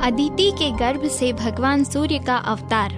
अदिति के गर्भ से भगवान सूर्य का अवतार।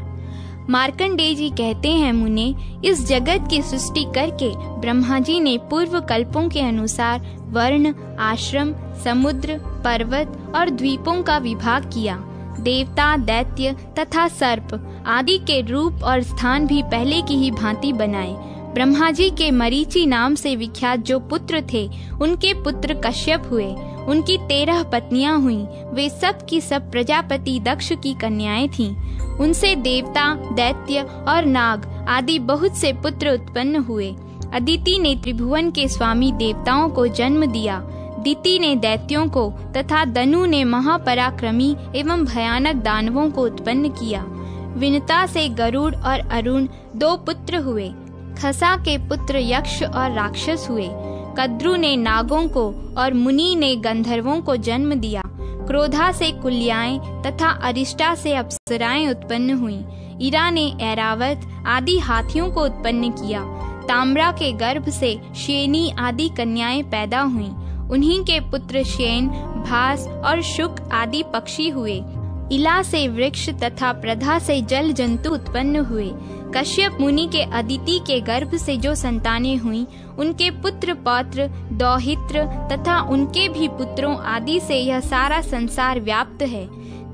मार्कंडेय जी कहते हैं, मुने, इस जगत की सृष्टि करके ब्रह्मा जी ने पूर्व कल्पों के अनुसार वर्ण, आश्रम, समुद्र, पर्वत और द्वीपों का विभाग किया। देवता, दैत्य तथा सर्प आदि के रूप और स्थान भी पहले की ही भांति बनाए। ब्रह्मा जी के मरीचि नाम से विख्यात जो पुत्र थे, उनके पुत्र कश्यप हुए। उनकी 13 पत्नियां हुईं। वे सब की सब प्रजापति दक्ष की कन्याएं थीं। उनसे देवता, दैत्य और नाग आदि बहुत से पुत्र उत्पन्न हुए। अदिति ने त्रिभुवन के स्वामी देवताओं को जन्म दिया। दिति ने दैत्यों को तथा दनु ने महापराक्रमी एवं भयानक दानवों को उत्पन्न किया। विनता से गरुड़ और अरुण 2 पुत्र हुए। खसा के पुत्र यक्ष और राक्षस हुए। कद्रु ने नागों को और मुनि ने गंधर्वों को जन्म दिया। क्रोधा से कुल्याएं तथा अरिष्टा से अप्सराएं उत्पन्न हुईं। इरा ने ऐरावत आदि हाथियों को उत्पन्न किया। ताम्रा के गर्भ से शेनी आदि कन्याएं पैदा हुईं। उन्हीं के पुत्र शेन, भास और शुक आदि पक्षी हुए। इला से वृक्ष तथा प्रधा से जल जंतु उत्पन्न हुए। कश्यप मुनि के अदिति के गर्भ से जो संतानें हुईं, उनके पुत्र पौत्र, दौहित्र तथा उनके भी पुत्रों आदि से यह सारा संसार व्याप्त है।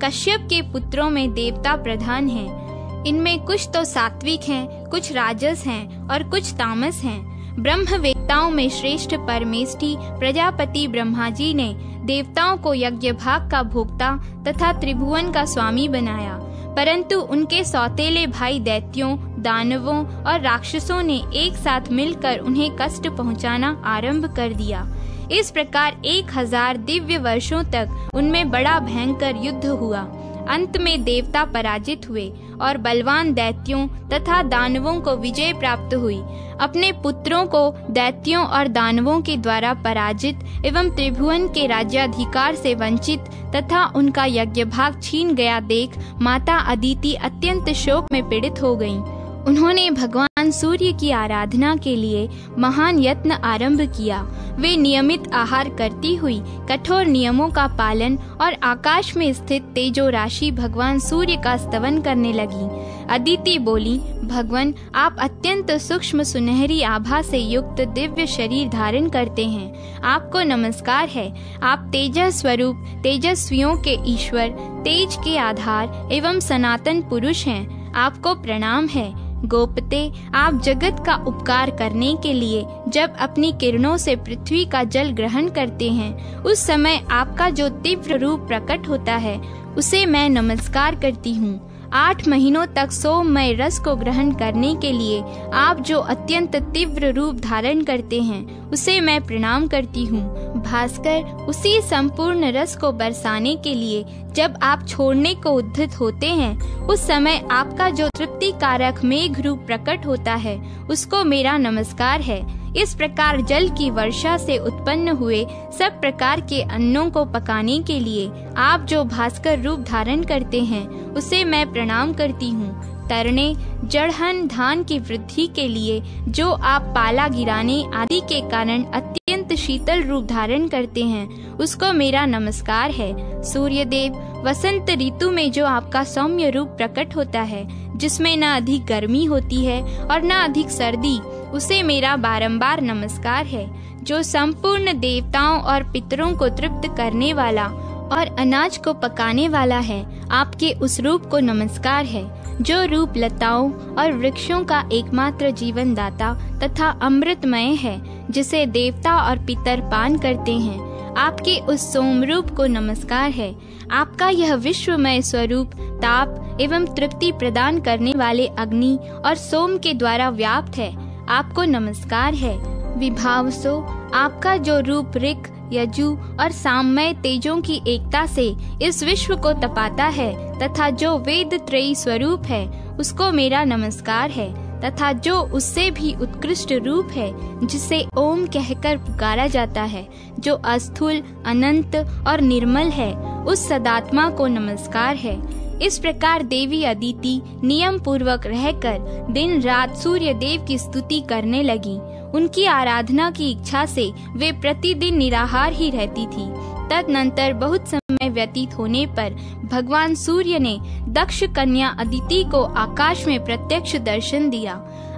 कश्यप के पुत्रों में देवता प्रधान हैं। इनमें कुछ तो सात्विक हैं, कुछ राजस हैं और कुछ तामस हैं। ब्रह्मवेत्ताओं में श्रेष्ठ परमेष्ठी प्रजापति ब्रह्मा जी ने देवताओं को यज्ञ भाग का भोक्ता तथा त्रिभुवन का स्वामी बनाया, परंतु उनके सौतेले भाई दैत्यों, दानवों और राक्षसों ने एक साथ मिलकर उन्हें कष्ट पहुंचाना आरंभ कर दिया। इस प्रकार 1000 दिव्य वर्षों तक उनमें बड़ा भयंकर युद्ध हुआ। अंत में देवता पराजित हुए और बलवान दैत्यों तथा दानवों को विजय प्राप्त हुई। अपने पुत्रों को दैत्यों और दानवों के द्वारा पराजित एवं त्रिभुवन के राज्याधिकार से वंचित तथा उनका यज्ञ भाग छीन गया देख माता अदिति अत्यंत शोक में पीड़ित हो गईं। उन्होंने भगवान सूर्य की आराधना के लिए महान यत्न आरंभ किया। वे नियमित आहार करती हुई कठोर नियमों का पालन और आकाश में स्थित तेजो राशि भगवान सूर्य का स्तवन करने लगी। अदिति बोली, भगवान, आप अत्यंत सूक्ष्म सुनहरी आभा से युक्त दिव्य शरीर धारण करते हैं। आपको नमस्कार है। आप तेजस स्वरूप, तेजस्वियों के ईश्वर, तेज के आधार एवं सनातन पुरुष हैं। आपको प्रणाम है। गोपते, आप जगत का उपकार करने के लिए जब अपनी किरणों से पृथ्वी का जल ग्रहण करते हैं, उस समय आपका जो तीव्र रूप प्रकट होता है, उसे मैं नमस्कार करती हूँ। 8 महीनों तक सोममय रस को ग्रहण करने के लिए आप जो अत्यंत तीव्र रूप धारण करते हैं, उसे मैं प्रणाम करती हूँ। भास्कर, उसी संपूर्ण रस को बरसाने के लिए जब आप छोड़ने को उद्यत होते हैं, उस समय आपका जो तृप्ति कारक मेघ रूप प्रकट होता है, उसको मेरा नमस्कार है। इस प्रकार जल की वर्षा से उत्पन्न हुए सब प्रकार के अन्नों को पकाने के लिए आप जो भास्कर रूप धारण करते हैं, उसे मैं प्रणाम करती हूँ। तरने, जड़हन धान की वृद्धि के लिए जो आप पाला गिराने आदि के कारण अत्यंत शीतल रूप धारण करते हैं, उसको मेरा नमस्कार है। सूर्यदेव, वसंत ऋतु में जो आपका सौम्य रूप प्रकट होता है, जिसमें न अधिक गर्मी होती है और न अधिक सर्दी, उसे मेरा बारंबार नमस्कार है। जो संपूर्ण देवताओं और पितरों को तृप्त करने वाला और अनाज को पकाने वाला है, आपके उस रूप को नमस्कार है। जो रूप लताओं और वृक्षों का एकमात्र जीवन दाता तथा अमृतमय है, जिसे देवता और पितर पान करते हैं, आपके उस सोम रूप को नमस्कार है। आपका यह विश्वमय स्वरूप ताप एवं तृप्ति प्रदान करने वाले अग्नि और सोम के द्वारा व्याप्त है। आपको नमस्कार है। विभावसो, आपका जो रूप ऋक, यजु और साममय तेजों की एकता से इस विश्व को तपाता है तथा जो वेद त्रयी स्वरूप है, उसको मेरा नमस्कार है। तथा जो उससे भी उत्कृष्ट रूप है, जिसे ओम कहकर पुकारा जाता है, जो अस्थूल, अनंत और निर्मल है, उस सदात्मा को नमस्कार है। इस प्रकार देवी अदिति नियम पूर्वक रहकर दिन रात सूर्य देव की स्तुति करने लगी। उनकी आराधना की इच्छा से वे प्रतिदिन निराहार ही रहती थी। तदनंतर बहुत समय समय व्यतीत होने पर भगवान सूर्य ने दक्ष कन्या अदिति को आकाश में प्रत्यक्ष दर्शन दिया।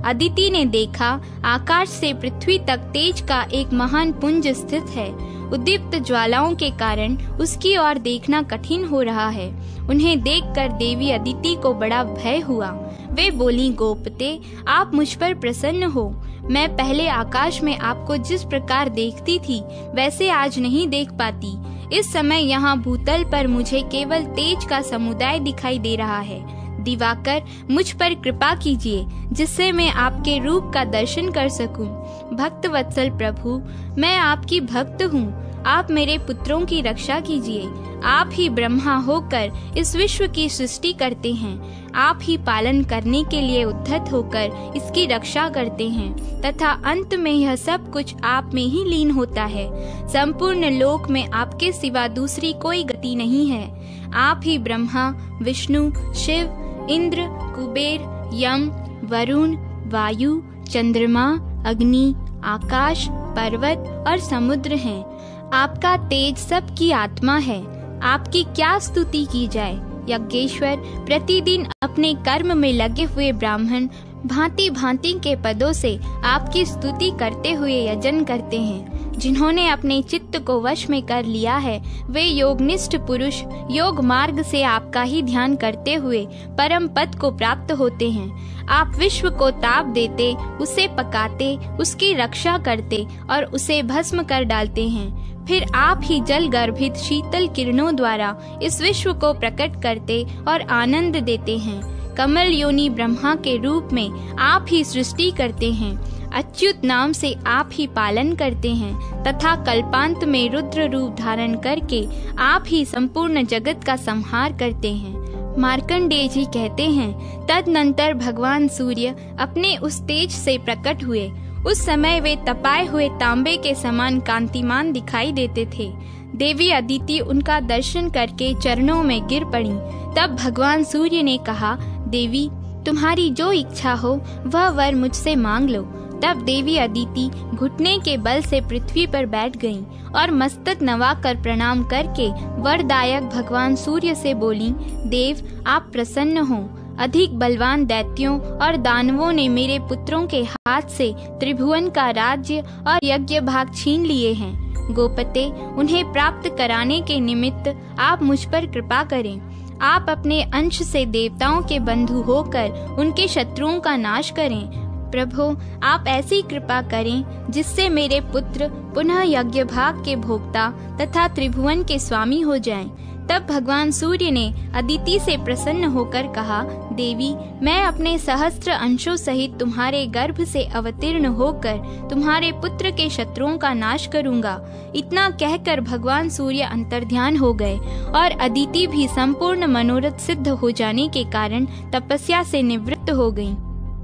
अदिति ने देखा, आकाश से पृथ्वी तक तेज का एक महान पुंज स्थित है। उद्दीप्त ज्वालाओं के कारण उसकी ओर देखना कठिन हो रहा है। उन्हें देखकर देवी अदिति को बड़ा भय हुआ। वे बोली, गोपते, आप मुझ पर प्रसन्न हो। मैं पहले आकाश में आपको जिस प्रकार देखती थी वैसे आज नहीं देख पाती। इस समय यहाँ भूतल पर मुझे केवल तेज का समुदाय दिखाई दे रहा है। दिवाकर, मुझ पर कृपा कीजिए जिससे मैं आपके रूप का दर्शन कर सकूं। भक्त वत्सल प्रभु, मैं आपकी भक्त हूँ। आप मेरे पुत्रों की रक्षा कीजिए। आप ही ब्रह्मा होकर इस विश्व की सृष्टि करते हैं। आप ही पालन करने के लिए उद्धत होकर इसकी रक्षा करते हैं तथा अंत में यह सब कुछ आप में ही लीन होता है। संपूर्ण लोक में आपके सिवा दूसरी कोई गति नहीं है। आप ही ब्रह्मा, विष्णु, शिव, इंद्र, कुबेर, यम, वरुण, वायु, चंद्रमा, अग्नि, आकाश, पर्वत और समुद्र हैं। आपका तेज सबकी आत्मा है। आपकी क्या स्तुति की जाए। यज्ञेश्वर, प्रतिदिन अपने कर्म में लगे हुए ब्राह्मण भांति भांति के पदों से आपकी स्तुति करते हुए यजन करते हैं। जिन्होंने अपने चित्त को वश में कर लिया है वे योगनिष्ठ पुरुष योग मार्ग से आपका ही ध्यान करते हुए परम पद को प्राप्त होते हैं। आप विश्व को ताप देते, उसे पकाते, उसकी रक्षा करते और उसे भस्म कर डालते हैं। फिर आप ही जल गर्भित शीतल किरणों द्वारा इस विश्व को प्रकट करते और आनंद देते हैं। कमल योनि ब्रह्मा के रूप में आप ही सृष्टि करते हैं। अच्युत नाम से आप ही पालन करते हैं तथा कल्पांत में रुद्र रूप धारण करके आप ही संपूर्ण जगत का संहार करते हैं। मार्कंडेय जी कहते हैं, तदनंतर भगवान सूर्य अपने उस तेज से प्रकट हुए। उस समय वे तपाए हुए तांबे के समान कांतिमान दिखाई देते थे। देवी अदिति उनका दर्शन करके चरणों में गिर पड़ी। तब भगवान सूर्य ने कहा, देवी, तुम्हारी जो इच्छा हो वह वर मुझसे मांग लो। तब देवी अदिति घुटने के बल से पृथ्वी पर बैठ गईं और मस्तक नवाकर प्रणाम करके वरदायक भगवान सूर्य से बोली, देव, आप प्रसन्न हो। अधिक बलवान दैत्यों और दानवों ने मेरे पुत्रों के हाथ से त्रिभुवन का राज्य और यज्ञ भाग छीन लिए हैं। गोपते, उन्हें प्राप्त कराने के निमित्त आप मुझ पर कृपा करें। आप अपने अंश से देवताओं के बंधु होकर उनके शत्रुओं का नाश करें। प्रभु, आप ऐसी कृपा करें जिससे मेरे पुत्र पुनः यज्ञ भाग के भोक्ता तथा त्रिभुवन के स्वामी हो जाएं। तब भगवान सूर्य ने अदिति से प्रसन्न होकर कहा, देवी, मैं अपने सहस्त्र अंशों सहित तुम्हारे गर्भ से अवतीर्ण होकर तुम्हारे पुत्र के शत्रुओं का नाश करूंगा। इतना कहकर भगवान सूर्य अंतर्ध्यान हो गए और अदिति भी संपूर्ण मनोरथ सिद्ध हो जाने के कारण तपस्या से निवृत्त हो गईं।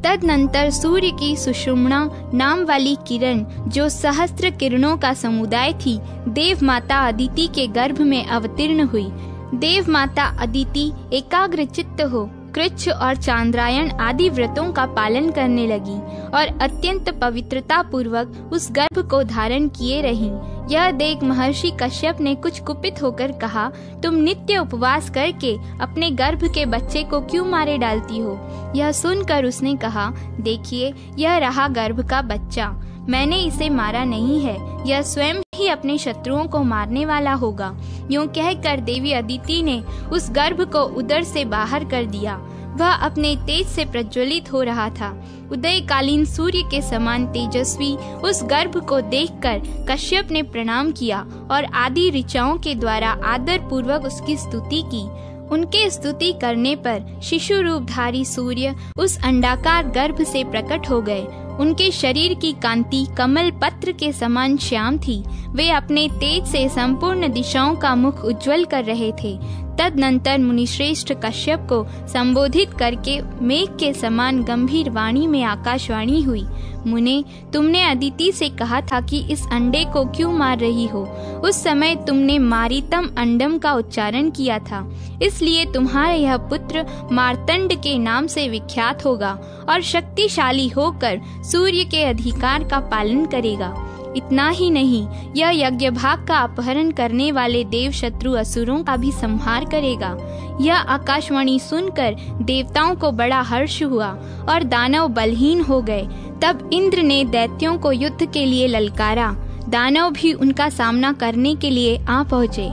तदनंतर सूर्य की सुषुम्ना नाम वाली किरण, जो सहस्त्र किरणों का समुदाय थी, देव माता अदिति के गर्भ में अवतीर्ण हुई। देव माता अदिति एकाग्र चित्त हो कृच्छ और चांद्रायण आदि व्रतों का पालन करने लगी और अत्यंत पवित्रता पूर्वक उस गर्भ को धारण किए रहीं। यह देख महर्षि कश्यप ने कुछ कुपित होकर कहा, तुम नित्य उपवास करके अपने गर्भ के बच्चे को क्यों मारे डालती हो? यह सुनकर उसने कहा, देखिए, यह रहा गर्भ का बच्चा। मैंने इसे मारा नहीं है। यह स्वयं ही अपने शत्रुओं को मारने वाला होगा। यूं कहकर देवी अदिति ने उस गर्भ को उदर से बाहर कर दिया। वह अपने तेज से प्रज्वलित हो रहा था। उदयकालीन सूर्य के समान तेजस्वी उस गर्भ को देखकर कश्यप ने प्रणाम किया और आदि ऋचाओं के द्वारा आदर पूर्वक उसकी स्तुति की। उनके स्तुति करने पर शिशु रूपधारी सूर्य उस अंडाकार गर्भ से प्रकट हो गए। उनके शरीर की कांति कमल पत्र के समान श्याम थी। वे अपने तेज से संपूर्ण दिशाओं का मुख उज्जवल कर रहे थे। तदनंतर मुनिश्रेष्ठ कश्यप को संबोधित करके मेघ के समान गंभीर वाणी में आकाशवाणी हुई, मुने, तुमने अदिति से कहा था कि इस अंडे को क्यों मार रही हो? उस समय तुमने मारितम अंडम का उच्चारण किया था, इसलिए तुम्हारा यह पुत्र मार्तंड के नाम से विख्यात होगा और शक्तिशाली होकर सूर्य के अधिकार का पालन करेगा। इतना ही नहीं, यह यज्ञ भाग का अपहरण करने वाले देव शत्रु असुरों का भी संहार करेगा। यह आकाशवाणी सुनकर देवताओं को बड़ा हर्ष हुआ और दानव बलहीन हो गए। तब इंद्र ने दैत्यों को युद्ध के लिए ललकारा। दानव भी उनका सामना करने के लिए आ पहुँचे।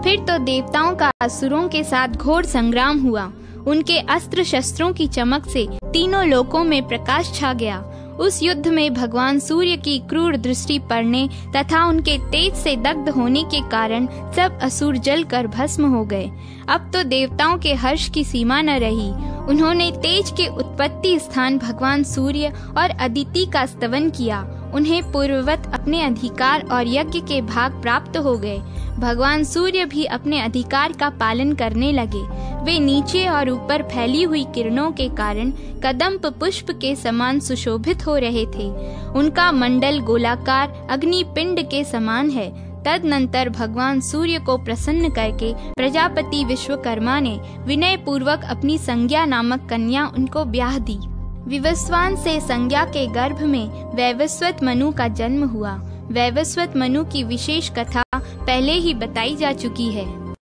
फिर तो देवताओं का असुरों के साथ घोर संग्राम हुआ। उनके अस्त्र शस्त्रों की चमक से तीनों लोकों में प्रकाश छा गया। उस युद्ध में भगवान सूर्य की क्रूर दृष्टि पड़ने तथा उनके तेज से दग्ध होने के कारण सब असुर जलकर भस्म हो गए। अब तो देवताओं के हर्ष की सीमा न रही। उन्होंने तेज के उत्पत्ति स्थान भगवान सूर्य और अदिति का स्तवन किया। उन्हें पूर्ववत अपने अधिकार और यज्ञ के भाग प्राप्त हो गए। भगवान सूर्य भी अपने अधिकार का पालन करने लगे। वे नीचे और ऊपर फैली हुई किरणों के कारण कदम्ब पुष्प के समान सुशोभित हो रहे थे। उनका मंडल गोलाकार अग्नि पिंड के समान है। तदनंतर भगवान सूर्य को प्रसन्न करके प्रजापति विश्वकर्मा ने विनय पूर्वक अपनी संज्ञा नामक कन्या उनको ब्याह दी। विवस्वान से संज्ञा के गर्भ में वैवस्वत मनु का जन्म हुआ। वैवस्वत मनु की विशेष कथा पहले ही बताई जा चुकी है।